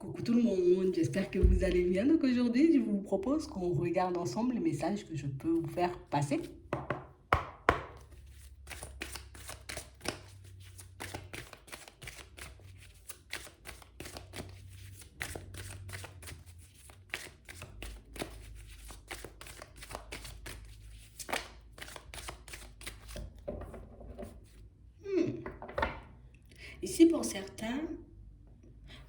Coucou tout le monde, j'espère que vous allez bien. Donc aujourd'hui, je vous propose qu'on regarde ensemble les messages que je peux vous faire passer. Ici, pour certains,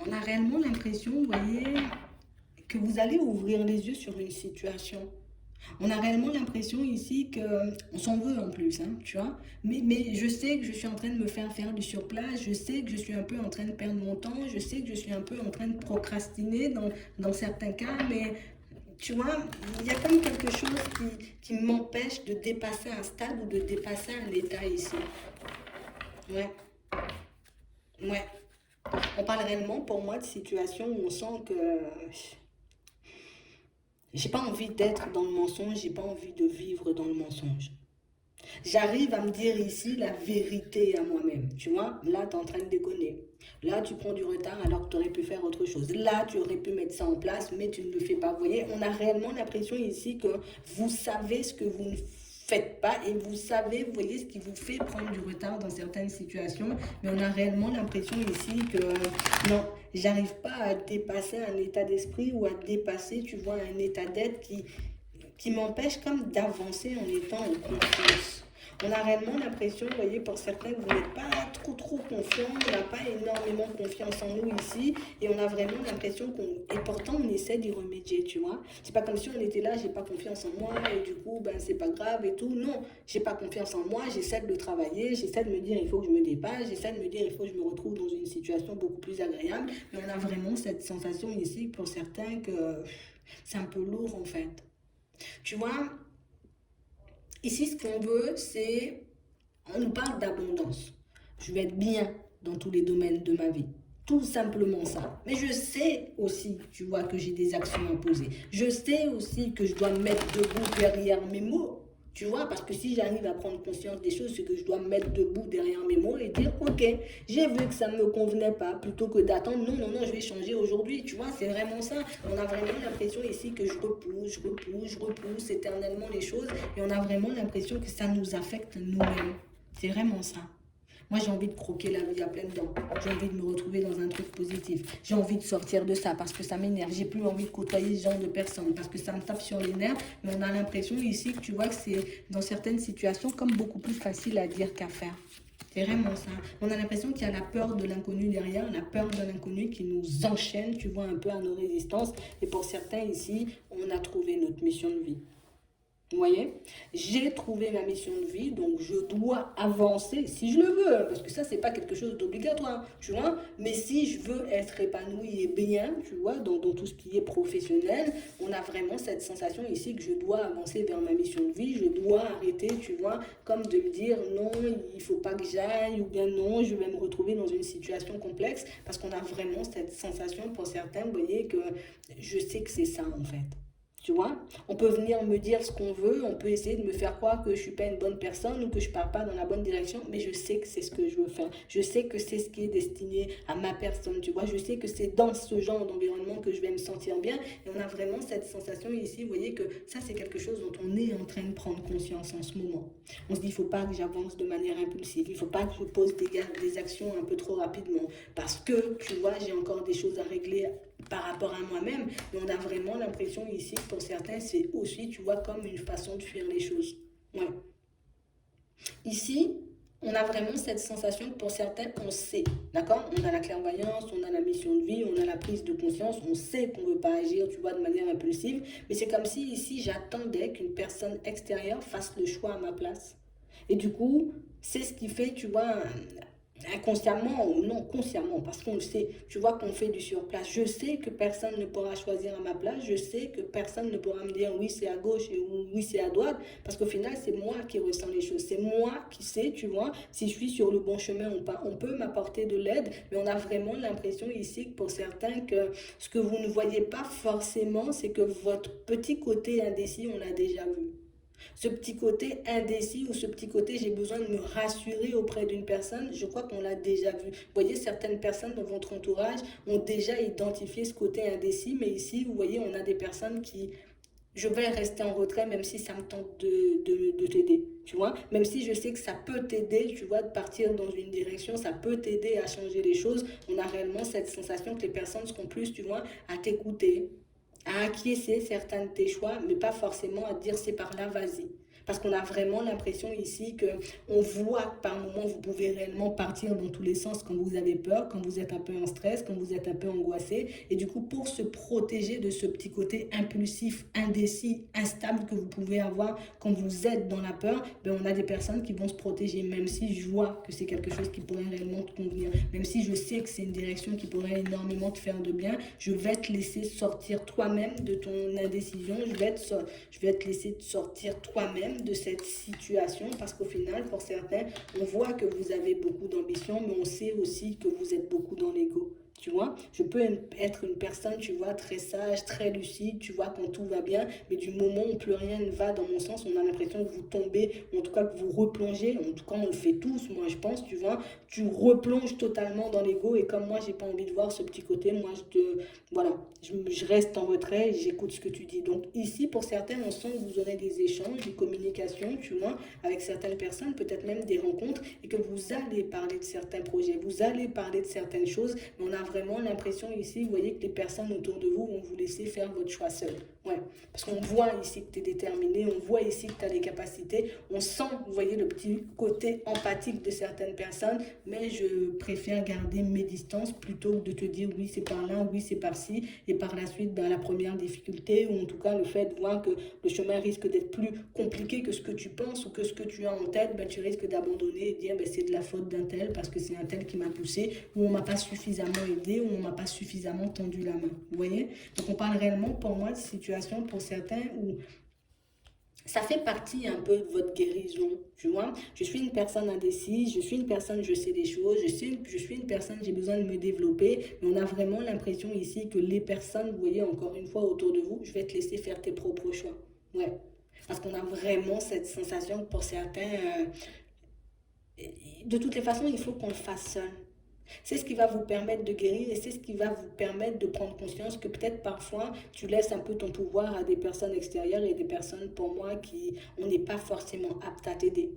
on a réellement l'impression, vous voyez, que vous allez ouvrir les yeux sur une situation. On a réellement l'impression ici que on s'en veut en plus, hein, tu vois. Mais je sais que je suis en train de me faire du surplace, je sais que je suis un peu en train de perdre mon temps, je sais que je suis un peu en train de procrastiner dans certains cas, mais tu vois, il y a comme quelque chose qui m'empêche de dépasser un stade ou de dépasser un état ici. Ouais, ouais. On parle réellement pour moi de situations où on sent que j'ai pas envie d'être dans le mensonge, j'ai pas envie de vivre dans le mensonge. J'arrive à me dire ici la vérité à moi-même. Tu vois, là, tu es en train de déconner. Là, tu prends du retard alors que tu aurais pu faire autre chose. Là, tu aurais pu mettre ça en place, mais tu ne le fais pas. Vous voyez, on a réellement l'impression ici que vous savez ce que vous ne faites pas et vous savez, vous voyez, ce qui vous fait prendre du retard dans certaines situations. Mais on a réellement l'impression ici que non, j'arrive pas à dépasser un état d'esprit ou à dépasser, tu vois, un état d'être qui m'empêche comme d'avancer en étant en confiance. On a réellement l'impression, vous voyez, pour certains, que vous n'êtes pas trop confiant, on n'a pas énormément confiance en nous ici, et on a vraiment l'impression et pourtant on essaie d'y remédier, tu vois. C'est pas comme si on était là, j'ai pas confiance en moi, et du coup, ben c'est pas grave et tout. Non, j'ai pas confiance en moi, j'essaie de le travailler, j'essaie de me dire, il faut que je me dépasse, j'essaie de me dire, il faut que je me retrouve dans une situation beaucoup plus agréable, mais on a vraiment cette sensation ici, pour certains, que c'est un peu lourd en fait. Tu vois, ici, ce qu'on veut, c'est, on nous parle d'abondance. Je vais être bien dans tous les domaines de ma vie. Tout simplement ça. Mais je sais aussi, tu vois, que j'ai des actions à poser. Je sais aussi que je dois me mettre debout derrière mes mots. Tu vois, parce que si j'arrive à prendre conscience des choses, c'est que je dois me mettre debout derrière mes mots et dire, ok, j'ai vu que ça ne me convenait pas, plutôt que d'attendre, non, non, non, je vais changer aujourd'hui. Tu vois, c'est vraiment ça. On a vraiment l'impression ici que je repousse éternellement les choses et on a vraiment l'impression que ça nous affecte nous-mêmes. C'est vraiment ça. Moi, j'ai envie de croquer la vie à pleines dents. J'ai envie de me retrouver dans un truc positif. J'ai envie de sortir de ça parce que ça m'énerve. J'ai plus envie de côtoyer ce genre de personnes parce que ça me tape sur les nerfs. Mais on a l'impression ici que tu vois que c'est dans certaines situations comme beaucoup plus facile à dire qu'à faire. C'est vraiment ça. On a l'impression qu'il y a la peur de l'inconnu derrière, la peur de l'inconnu qui nous enchaîne, tu vois, un peu à nos résistances. Et pour certains ici, on a trouvé notre mission de vie. Vous voyez, j'ai trouvé ma mission de vie, donc je dois avancer si je le veux, hein, parce que ça, c'est pas quelque chose d'obligatoire, tu vois. Mais si je veux être épanoui et bien, tu vois, dans tout ce qui est professionnel, on a vraiment cette sensation ici que je dois avancer vers ma mission de vie, je dois arrêter, tu vois, comme de me dire non, il faut pas que j'aille, ou bien non, je vais me retrouver dans une situation complexe, parce qu'on a vraiment cette sensation pour certains, vous voyez, que je sais que c'est ça en fait. Tu vois, on peut venir me dire ce qu'on veut, on peut essayer de me faire croire que je suis pas une bonne personne ou que je pars pas dans la bonne direction, mais je sais que c'est ce que je veux faire. Je sais que c'est ce qui est destiné à ma personne, tu vois. Je sais que c'est dans ce genre d'environnement que je vais me sentir bien. Et on a vraiment cette sensation ici, vous voyez que ça, c'est quelque chose dont on est en train de prendre conscience en ce moment. On se dit, il faut pas que j'avance de manière impulsive, il faut pas que je pose des actions un peu trop rapidement, parce que, tu vois, j'ai encore des choses à régler par rapport à moi-même, mais on a vraiment l'impression ici que pour certains, c'est aussi, tu vois, comme une façon de fuir les choses. Ouais. Ici, on a vraiment cette sensation que pour certains, on sait, d'accord. On a la clairvoyance, on a la mission de vie, on a la prise de conscience, on sait qu'on ne veut pas agir, tu vois, de manière impulsive, mais c'est comme si ici, j'attendais qu'une personne extérieure fasse le choix à ma place. Et du coup, c'est ce qui fait, tu vois, inconsciemment ou non consciemment, parce qu'on le sait, tu vois qu'on fait du surplace. Je sais que personne ne pourra choisir à ma place, je sais que personne ne pourra me dire oui c'est à gauche et oui c'est à droite, parce qu'au final c'est moi qui ressens les choses, c'est moi qui sais, tu vois, si je suis sur le bon chemin ou pas. On peut m'apporter de l'aide, mais on a vraiment l'impression ici que pour certains que ce que vous ne voyez pas forcément, c'est que votre petit côté indécis, on l'a déjà vu. Ce petit côté indécis ou ce petit côté j'ai besoin de me rassurer auprès d'une personne, je crois qu'on l'a déjà vu. Vous voyez, certaines personnes dans votre entourage ont déjà identifié ce côté indécis, mais ici, vous voyez, on a des personnes qui je vais rester en retrait même si ça me tente de t'aider, tu vois. Même si je sais que ça peut t'aider, tu vois, de partir dans une direction, ça peut t'aider à changer les choses. On a réellement cette sensation que les personnes seront plus, tu vois, à t'écouter, à acquiescer certains de tes choix, mais pas forcément à te dire c'est par là, vas-y. Parce qu'on a vraiment l'impression ici que on voit que par moment vous pouvez réellement partir dans tous les sens quand vous avez peur, quand vous êtes un peu en stress, quand vous êtes un peu angoissé. Et du coup, pour se protéger de ce petit côté impulsif, indécis, instable que vous pouvez avoir quand vous êtes dans la peur, ben on a des personnes qui vont se protéger, même si je vois que c'est quelque chose qui pourrait réellement te convenir, même si je sais que c'est une direction qui pourrait énormément te faire de bien, je vais te laisser sortir toi-même de ton indécision, je vais te laisser te sortir toi-même de cette situation parce qu'au final, pour certains, on voit que vous avez beaucoup d'ambition, mais on sait aussi que vous êtes beaucoup dans l'ego. Tu vois, je peux être une personne, tu vois, très sage, très lucide, tu vois, quand tout va bien, mais du moment où plus rien ne va dans mon sens, on a l'impression que vous tombez, ou en tout cas que vous replongez, en tout cas on le fait tous, moi je pense, tu vois, tu replonges totalement dans l'ego et comme moi j'ai pas envie de voir ce petit côté, moi voilà, je reste en retrait et j'écoute ce que tu dis. Donc ici, pour certains, on sent que vous aurez des échanges, des communications, tu vois, avec certaines personnes, peut-être même des rencontres, et que vous allez parler de certains projets, vous allez parler de certaines choses, mais on a vraiment l'impression ici, vous voyez, que les personnes autour de vous vont vous laisser faire votre choix seul. Ouais, parce qu'on voit ici que tu es déterminé, on voit ici que tu as les capacités, on sent, vous voyez, le petit côté empathique de certaines personnes, mais je préfère garder mes distances plutôt que de te dire oui, c'est par là, oui, c'est par-ci, et par la suite, ben, la première difficulté, ou en tout cas le fait de voir que le chemin risque d'être plus compliqué que ce que tu penses ou que ce que tu as en tête, ben, tu risques d'abandonner et de dire ben, c'est de la faute d'un tel parce que c'est un tel qui m'a poussé, ou on m'a pas suffisamment aidé, ou on m'a pas suffisamment tendu la main. Vous voyez? Donc on parle réellement pour moi de situation pour certains où ça fait partie un peu de votre guérison, tu vois. Je suis une personne indécise, je suis une personne, je sais des choses, je suis une personne, j'ai besoin de me développer, mais on a vraiment l'impression ici que les personnes, vous voyez, encore une fois, autour de vous, je vais te laisser faire tes propres choix. Ouais. Parce qu'on a vraiment cette sensation que pour certains, de toutes les façons, il faut qu'on le fasse seul. C'est ce qui va vous permettre de guérir et c'est ce qui va vous permettre de prendre conscience que peut-être parfois tu laisses un peu ton pouvoir à des personnes extérieures et des personnes pour moi qui on n'est pas forcément apte à t'aider.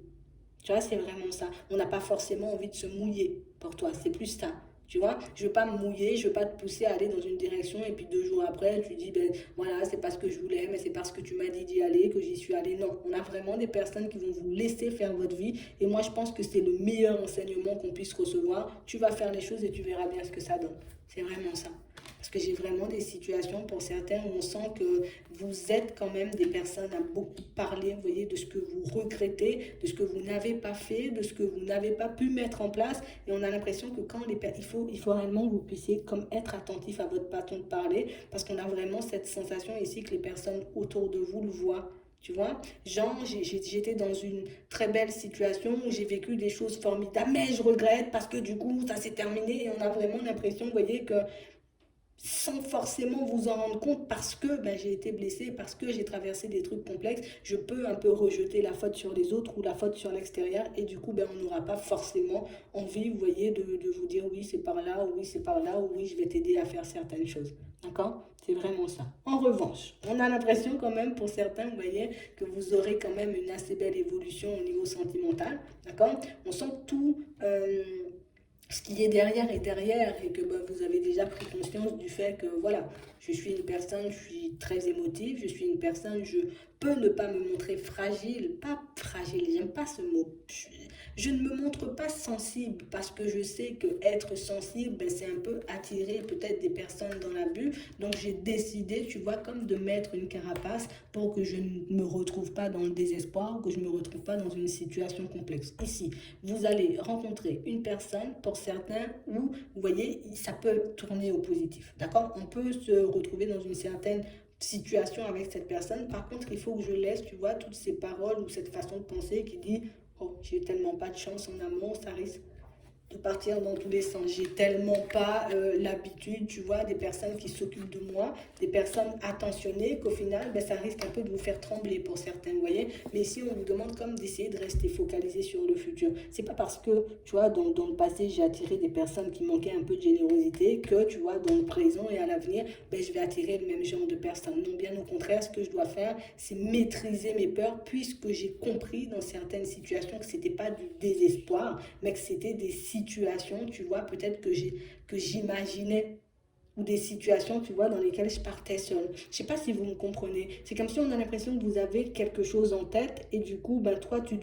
Tu vois, c'est vraiment ça. On n'a pas forcément envie de se mouiller pour toi. C'est plus ça. Tu vois, je ne veux pas me mouiller, je ne veux pas te pousser à aller dans une direction et puis 2 jours après, tu dis, ben voilà, c'est parce que je voulais, mais c'est parce que tu m'as dit d'y aller que j'y suis allée. Non, on a vraiment des personnes qui vont vous laisser faire votre vie et moi, je pense que c'est le meilleur enseignement qu'on puisse recevoir. Tu vas faire les choses et tu verras bien ce que ça donne. C'est vraiment ça. Parce que j'ai vraiment des situations pour certains où on sent que vous êtes quand même des personnes à beaucoup parler, vous voyez, de ce que vous regrettez, de ce que vous n'avez pas fait, de ce que vous n'avez pas pu mettre en place. Et on a l'impression que quand il faut réellement que vous puissiez comme être attentif à votre façon de parler, parce qu'on a vraiment cette sensation ici que les personnes autour de vous le voient. Tu vois, genre, j'étais dans une très belle situation où j'ai vécu des choses formidables, mais je regrette parce que du coup, ça s'est terminé et on a vraiment l'impression, vous voyez, que sans forcément vous en rendre compte parce que ben, j'ai été blessée, parce que j'ai traversé des trucs complexes, je peux un peu rejeter la faute sur les autres ou la faute sur l'extérieur et du coup ben, on n'aura pas forcément envie, vous voyez, de vous dire oui c'est par là, ou oui c'est par là, ou oui je vais t'aider à faire certaines choses. D'accord? C'est vraiment ça. En revanche, on a l'impression quand même pour certains, vous voyez, que vous aurez quand même une assez belle évolution au niveau sentimental. D'accord? On sent que tout... ce qui est derrière et que bah, vous avez déjà pris conscience du fait que voilà, je suis une personne, je suis très émotive, je suis une personne, je peux ne pas me montrer fragile, pas fragile, j'aime pas ce mot. Je ne me montre pas sensible parce que je sais que être sensible, ben, c'est un peu attirer peut-être des personnes dans l'abus. Donc j'ai décidé, tu vois, comme de mettre une carapace pour que je ne me retrouve pas dans le désespoir, que je ne me retrouve pas dans une situation complexe. Ici, vous allez rencontrer une personne, pour certains, où, vous voyez, ça peut tourner au positif. D'accord? On peut se retrouver dans une certaine situation avec cette personne. Par contre, il faut que je laisse, tu vois, toutes ces paroles ou cette façon de penser qui dit, oh, j'ai tellement pas de chance en amour, ça risque de partir dans tous les sens. J'ai tellement pas l'habitude, tu vois, des personnes qui s'occupent de moi, des personnes attentionnées, qu'au final, ben, ça risque un peu de vous faire trembler pour certains, vous voyez. Mais ici, on vous demande comme d'essayer de rester focalisé sur le futur. C'est pas parce que, tu vois, dans le passé, j'ai attiré des personnes qui manquaient un peu de générosité que, tu vois, dans le présent et à l'avenir, ben, je vais attirer le même genre de personnes. Non, bien au contraire, ce que je dois faire, c'est maîtriser mes peurs puisque j'ai compris dans certaines situations que c'était pas du désespoir, mais que c'était des situations, tu vois, peut-être que j'imaginais ou des situations, tu vois, dans lesquelles je partais seule. Je sais pas si vous me comprenez. C'est comme si on a l'impression que vous avez quelque chose en tête et du coup, ben, toi, tu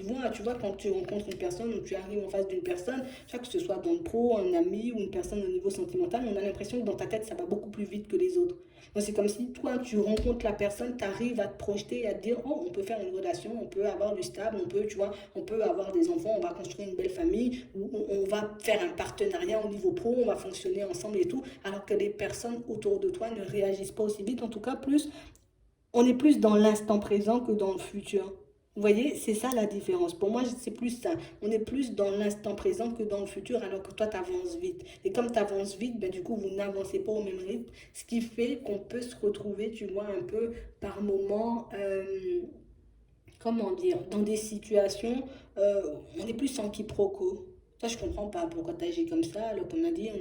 vois, quand tu rencontres une personne ou tu arrives en face d'une personne, tu vois, que ce soit dans le pro, un ami ou une personne au niveau sentimental, on a l'impression que dans ta tête, ça va beaucoup plus vite que les autres. Donc, c'est comme si toi, tu rencontres la personne, tu arrives à te projeter et à te dire, oh, on peut faire une relation, on peut avoir du stable, on peut, tu vois, on peut avoir des enfants, on va construire une belle famille, ou on va faire un partenariat au niveau pro, on va fonctionner ensemble et tout, alors que les personnes autour de toi ne réagissent pas aussi vite. En tout cas, on est plus dans l'instant présent que dans le futur. Vous voyez, c'est ça la différence. Pour moi, c'est plus ça. On est plus dans l'instant présent que dans le futur, alors que toi, tu avances vite. Et comme tu avances vite, ben, du coup, vous n'avancez pas au même rythme, ce qui fait qu'on peut se retrouver, tu vois, un peu par moment, comment dire, dans des situations, on est plus en quiproquo. Ça, je comprends pas pourquoi tu agis comme ça, alors qu'on a dit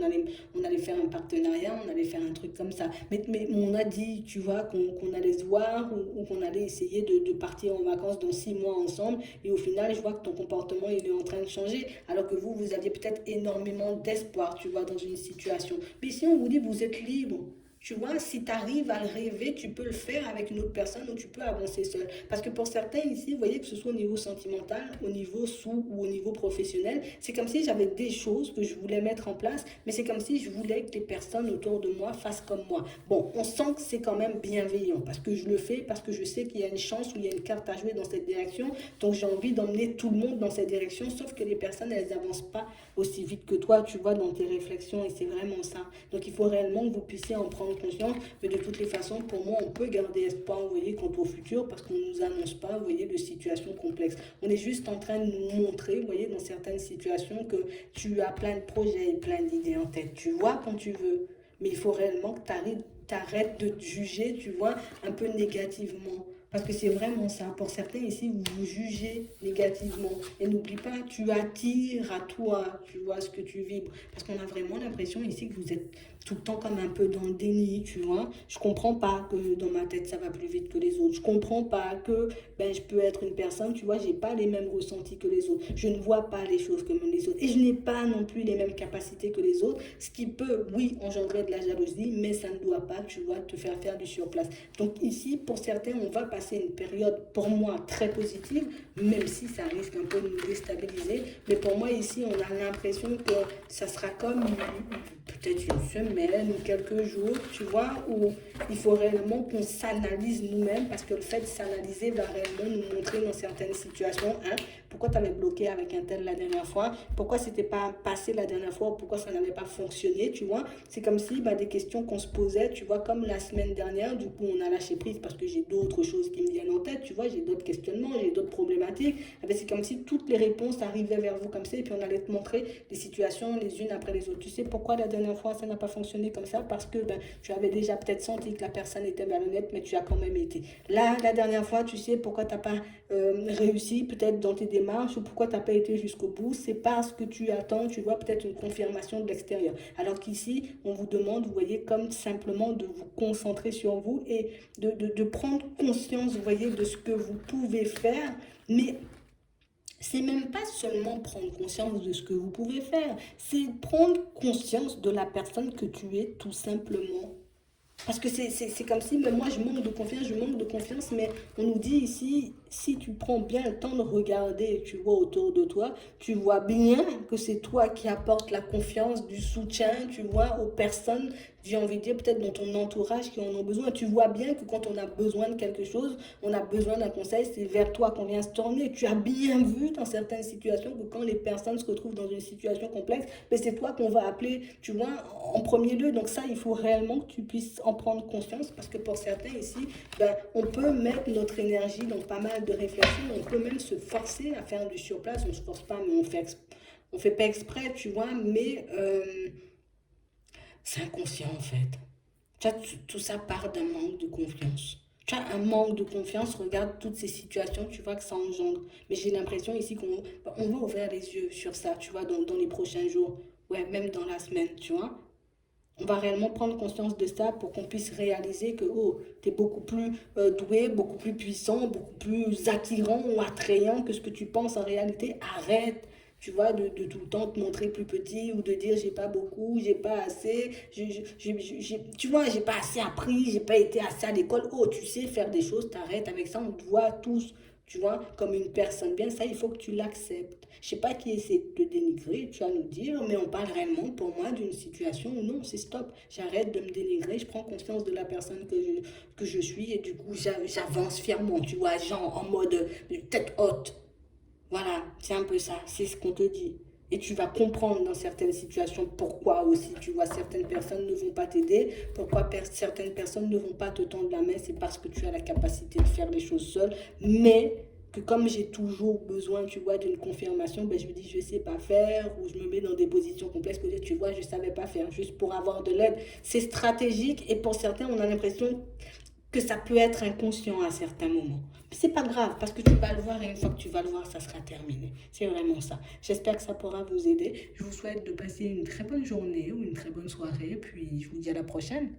on allait faire un partenariat, on allait faire un truc comme ça. Mais on a dit, tu vois, qu'on allait se voir ou qu'on allait essayer de partir en vacances dans 6 mois ensemble. Et au final, je vois que ton comportement, il est en train de changer. Alors que vous aviez peut-être énormément d'espoir, tu vois, dans une situation. Mais si on vous dit, vous êtes libre. Tu vois, si tu arrives à le rêver, tu peux le faire avec une autre personne ou tu peux avancer seul. Parce que pour certains ici, vous voyez que ce soit au niveau sentimental, au niveau sous ou au niveau professionnel, c'est comme si j'avais des choses que je voulais mettre en place, mais c'est comme si je voulais que les personnes autour de moi fassent comme moi. Bon, on sent que c'est quand même bienveillant parce que je le fais, parce que je sais qu'il y a une chance ou il y a une carte à jouer dans cette direction. Donc j'ai envie d'emmener tout le monde dans cette direction, sauf que les personnes, elles n'avancent pas aussi vite que toi, tu vois, dans tes réflexions et c'est vraiment ça. Donc il faut réellement que vous puissiez en prendre conscience, mais de toutes les façons, pour moi, on peut garder espoir, vous voyez, quant au futur, parce qu'on ne nous annonce pas, vous voyez, de situations complexes. On est juste en train de nous montrer, vous voyez, dans certaines situations, que tu as plein de projets et plein d'idées en tête. Tu vois quand tu veux, mais il faut réellement que tu arrêtes de te juger, tu vois, un peu négativement. Parce que c'est vraiment ça. Pour certains ici, vous vous jugez négativement. Et n'oublie pas, tu attires à toi, tu vois, ce que tu vibres. Parce qu'on a vraiment l'impression ici que vous êtes tout le temps comme un peu dans le déni, tu vois. Je comprends pas que dans ma tête, ça va plus vite que les autres. Je comprends pas que ben, je peux être une personne, tu vois, j'ai pas les mêmes ressentis que les autres. Je ne vois pas les choses comme les autres. Et je n'ai pas non plus les mêmes capacités que les autres. Ce qui peut, oui, engendrer de la jalousie, mais ça ne doit pas, tu vois, te faire du surplace. Donc ici, pour certains, on va passer une période, pour moi, très positive, même si ça risque un peu de nous déstabiliser. Mais pour moi, ici, on a l'impression que ça sera comme peut-être une semaine ou quelques jours, tu vois, où il faut réellement qu'on s'analyse nous-mêmes parce que le fait de s'analyser va réellement nous montrer dans certaines situations, hein, pourquoi tu avais bloqué avec un tel la dernière fois, pourquoi c'était pas passé la dernière fois, pourquoi ça n'avait pas fonctionné, tu vois. C'est comme si bah, des questions qu'on se posait, tu vois, comme la semaine dernière, du coup on a lâché prise parce que j'ai d'autres choses qui me viennent en tête, tu vois, j'ai d'autres questionnements, j'ai d'autres problématiques. Eh bien, c'est comme si toutes les réponses arrivaient vers vous comme ça et puis on allait te montrer les situations les unes après les autres. Tu sais pourquoi la dernière fois ça n'a pas fonctionné comme ça? Parce que ben, tu avais déjà peut-être senti que la personne était malhonnête, mais tu as quand même été. Là, la dernière fois, tu sais pourquoi tu n'as pas réussi peut-être dans tes démarches ou pourquoi tu n'as pas été jusqu'au bout. C'est parce que tu attends, tu vois, peut-être une confirmation de l'extérieur. Alors qu'ici, on vous demande, vous voyez, comme simplement de vous concentrer sur vous et de prendre conscience, vous voyez, de ce que vous pouvez faire, mais c'est même pas seulement prendre conscience de ce que vous pouvez faire, c'est prendre conscience de la personne que tu es tout simplement. Parce que c'est comme si, mais moi je manque de confiance, mais on nous dit ici, si tu prends bien le temps de regarder, tu vois autour de toi, tu vois bien que c'est toi qui apportes la confiance, du soutien, tu vois, aux personnes, j'ai envie de dire peut-être dans ton entourage qui en ont besoin. Tu vois bien que quand on a besoin de quelque chose, on a besoin d'un conseil, c'est vers toi qu'on vient se tourner. Tu as bien vu dans certaines situations que quand les personnes se retrouvent dans une situation complexe, mais c'est toi qu'on va appeler, tu vois, en premier lieu. Donc ça, il faut réellement que tu puisses en prendre conscience parce que pour certains ici, ben, on peut mettre notre énergie dans pas mal de réflexions, on peut même se forcer à faire du surplace, on ne se force pas, mais On fait pas exprès, tu vois, mais c'est inconscient en fait. Tu vois, tout ça part d'un manque de confiance. Tu as un manque de confiance, regarde toutes ces situations, tu vois que ça engendre. Mais j'ai l'impression ici qu'on on va ouvrir les yeux sur ça, tu vois, dans les prochains jours. Ouais, même dans la semaine, tu vois. On va réellement prendre conscience de ça pour qu'on puisse réaliser que, oh, tu es beaucoup plus doué, beaucoup plus puissant, beaucoup plus attirant ou attrayant que ce que tu penses en réalité. Arrête, tu vois, de tout le temps te montrer plus petit ou de dire j'ai pas beaucoup, j'ai pas assez, tu vois, j'ai pas assez appris, j'ai pas été assez à l'école. Oh, tu sais faire des choses, t'arrêtes avec ça, on te voit tous, tu vois, comme une personne bien. Ça, il faut que tu l'acceptes. Je sais pas qui essaie de te dénigrer, tu vas nous dire, mais on parle réellement pour moi d'une situation où non, c'est stop. J'arrête de me dénigrer, je prends conscience de la personne que je suis et du coup j'avance fièrement, tu vois, genre en mode tête haute. Voilà, c'est un peu ça, c'est ce qu'on te dit. Et tu vas comprendre dans certaines situations pourquoi aussi, tu vois, certaines personnes ne vont pas t'aider, pourquoi certaines personnes ne vont pas te tendre la main, c'est parce que tu as la capacité de faire les choses seule, mais que comme j'ai toujours besoin, tu vois, d'une confirmation, ben je me dis je sais pas faire, ou je me mets dans des positions complexes que tu vois, je savais pas faire, juste pour avoir de l'aide. C'est stratégique et pour certains, on a l'impression que ça peut être inconscient à certains moments. Mais c'est pas grave, parce que tu vas le voir et une fois que tu vas le voir, ça sera terminé. C'est vraiment ça. J'espère que ça pourra vous aider. Je vous souhaite de passer une très bonne journée ou une très bonne soirée, puis je vous dis à la prochaine.